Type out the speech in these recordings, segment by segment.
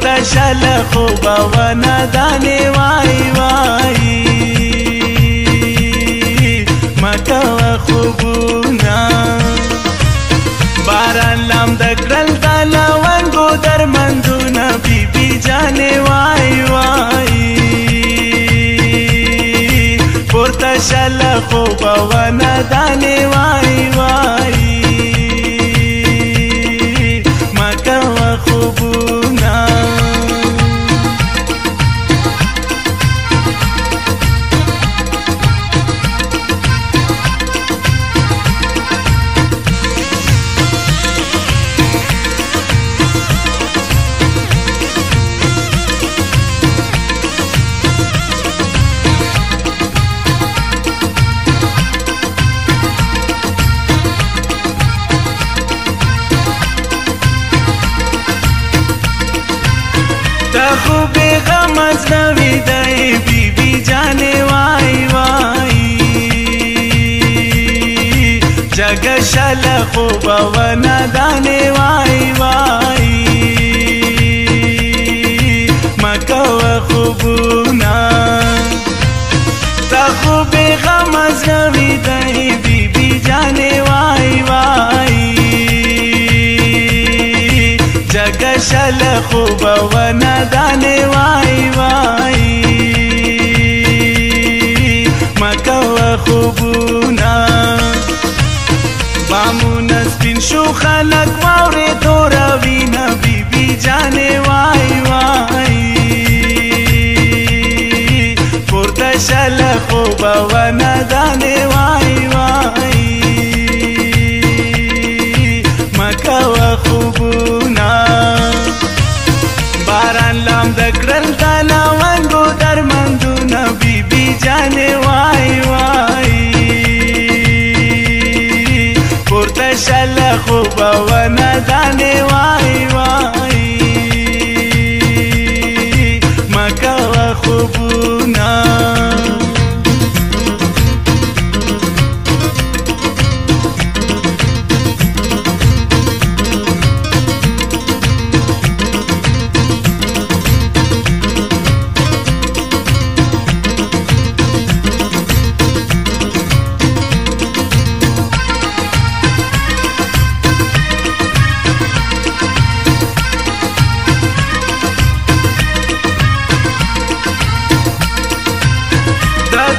پورته شله خوبه ونه دانې وای وای مکوه خوبونه باران لامده کړل د لونګو درمندونه بی بی جانې وای وای پورته شله خوبه ونه دانې وای وای مکوه خوبونه تا خو بیغم از نوی دی بی بی جانې وای وای جگه شله خوبه ونه دانې وای وای مکوه خوبونه تا خو بیغم از نوی دی بی بی جانې وای وای جگه شله خوبه ونه دانې وای وای مکوه خوبونه بامونه سپین شو خلک واورې توره وینه بی بی جانې وای وای پورته شله خوبه ونه دانې وای وای مکوه خوبونه باران لامده کړل د لونګو درمندونه بی بی جانې وای وای پورته شله خوبه ونه دانې وای وای مکوه خوبونه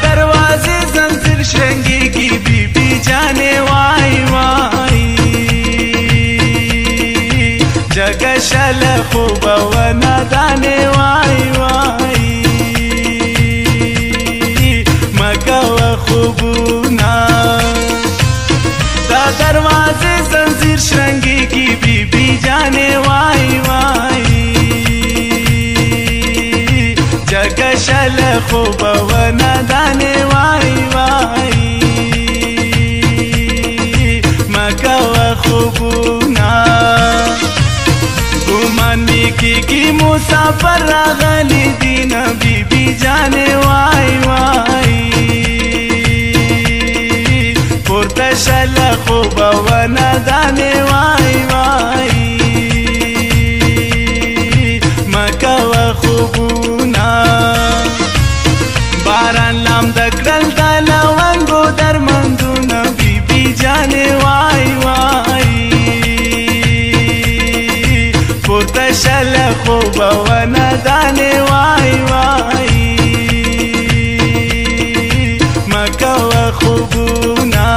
दरवाजे जंजीर शृंगेगी बीबी जाने वाई वाई जगह शले खूबा wana दाने वाई वाई मकवा खूबuna दा दरवाजे जंजीर शृंगेगी बीबी जाने वाई वाई जगह शले खूबा wana दाने वाई वाई मकवा खूबuna गुमानी की मुसाफर रागली दीन बीबी जाने वाई वाई पुरता शला खूबा wana दाने वाई वाई मकवा खूबuna باران لامده کړل د لونګو درمندونه بیبي جانې وای وای پورته شله خوبه ونه دانې وای وای مکوه خوبونه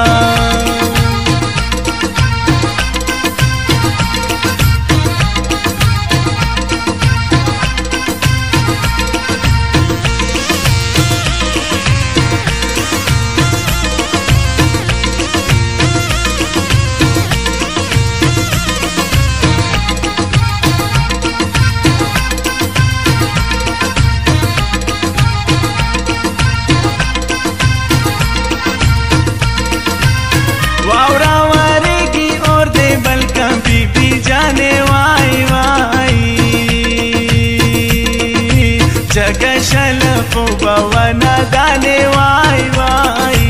जगह शल खूबा wana दाने वाई वाई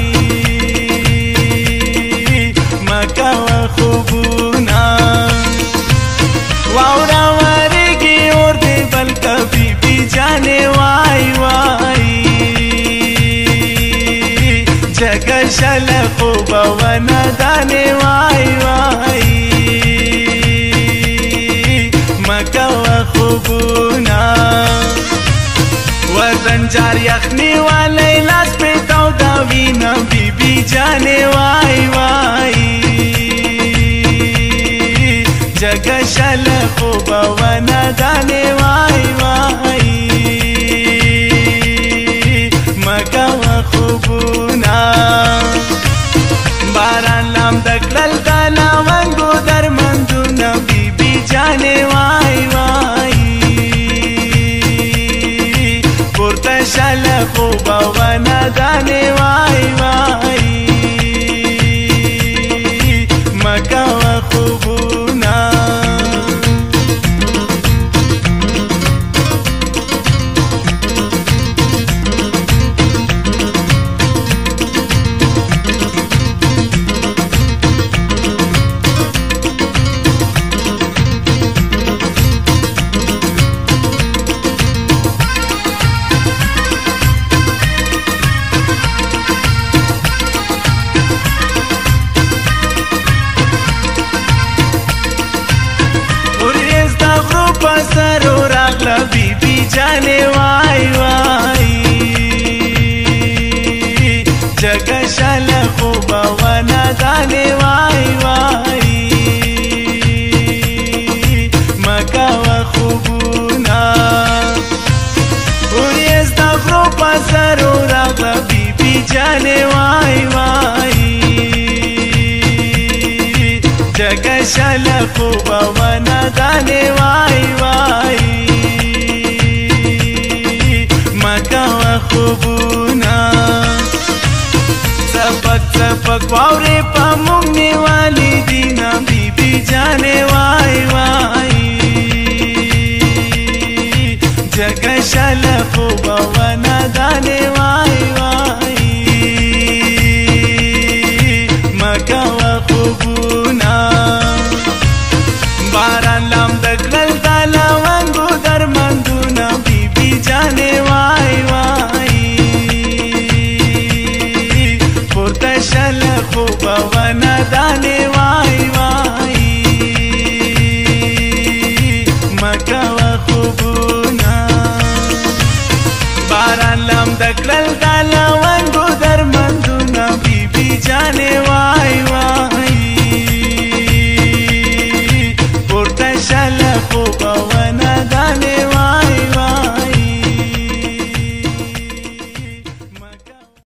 मकवा खूबuna वावरा वारेगी और दे بنجار یخنی والی لاس پہ توداوی نا بی بی جانے وای وای جگہ شل خوب و ندانے وای وای مکا و خوبونا باران لام دکلل دالا ونگو در مندونا بی بی جانے وای وای پورتا شل خوب و ندانے وای وای مکا و خوبونا سرو راغلا بی بی جانے وای وای جگہ شل خوب و ندانے وای وای مکا و خوبونا اوریز دا غروب سرو راغلا بی بی جانے وای وای جگہ شل خوب و ندانے وای وای مکا و خوبونا سپک سپک واورے پا مونگنے والی دینا بی بی جانے وای وای جگہ شل خوب و ندانے وای وای مکا و خوبونا باران لام دکلل دالا ونگو در مندونا بی بی جانے وای وای پورتا شل خوب و ندانے وای وای مکا و خوبونا باران لام دکلل دالا ونگو در مندونا بی بی جانے وای وای